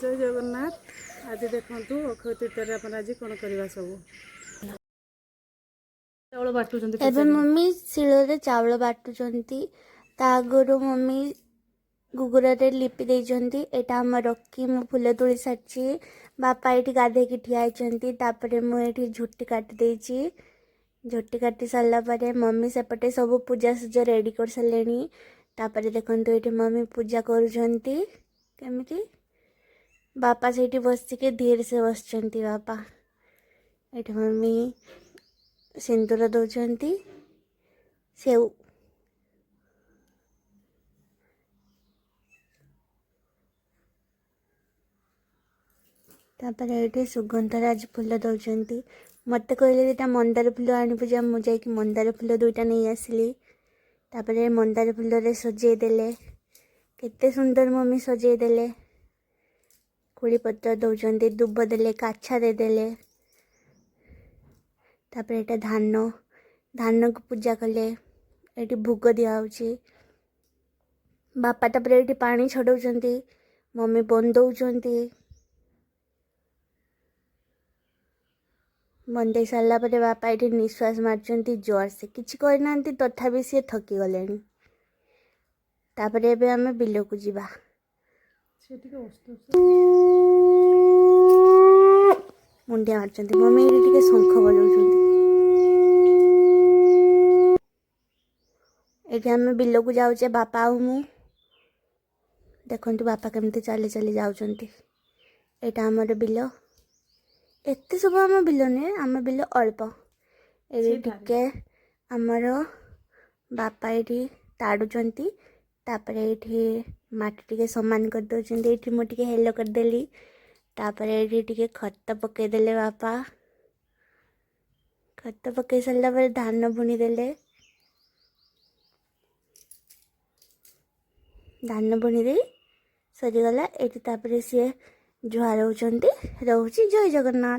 जय जगन्नाथ। आज देखु अक्षय तृतीय आज कौन करवा सब चाउल बाटुचंती एबे मम्मी शिଳରେ ଚାଉଳ ବାଟୁଛନ୍ତି। ତା ଆଗରୁ ମମ୍ମୀ ଗୁଗୁରାରେ ଲିପି ଦେଇଛନ୍ତି। ଏଇଟା ଆମର ରଖି ମୁଁ ଫୁଲ ତୋଳି ସାରିଛି। ବାପା ଏଇଠି ଗାଧେଇକି ଠିଆ ହେଇଛନ୍ତି। ତାପରେ ମୁଁ ଏଇଠି ଝୁଟି କାଟି ଦେଇଛି। ଝୁଟି କାଟି ସାରିଲା ପରେ ମମ୍ମୀ ସେପଟେ ସବୁ ପୂଜା ସୁଜା ରେଡ଼ି କରିସାରିଲେଣି। ତାପରେ ଦେଖନ୍ତୁ ଏଇଠି ମମ୍ମୀ ପୂଜା କରୁଛନ୍ତି କେମିତି। ବାପା ସେଇଠି ବସିକି ଧୀରେ ସେ ବସିଛନ୍ତି। ବାପା ଏଇଠି ମମ୍ମୀ सिंदूर दौरान सेव तापर ये सुगंधराज फूल दौरान मत कहले दुटा मंदार फूल आनी पूजा मुझे मंदार फूल दुईटा नहीं आसली। तापर मंदार फूल रे सजे देले केते सुंदर मम्मी सजे देले। कोड़ी पत्र दौरान दुब देले काछा दे देले। तापर ये धान धान को पूजा कले ये भोग दिखाऊँगी। बापा तापर ये पानी छड़ाऊँगी मम्मी बंदौंती। बंदे सारा पर बापा ये निश्वास मार्चंती जोर से किसी करना तथापि सी थकी गले। तापर एबे आमे बिल को जीवा मुंडिया मार्चंती मम्मी ये शंख बजाउछंती। ये आम बिल को जाऊे बापा आ मु देखु बापा केमती चली चली जाऊँच। यहाँ आमर बिल एत सब आम बिल नुहे आम बिल अल्प ये टिके आमर बापा ये ताड़ुंट। तापर ये माटी टिके समान कर दौरान ये मुझे हेलो करदेली। तापर ये टिके खत पकईदेले बापा खत पकई सारा पर धान बुणी देले। धान बुणी दे सरीगला ये सी जुहार होती रोचे जय जगन्नाथ।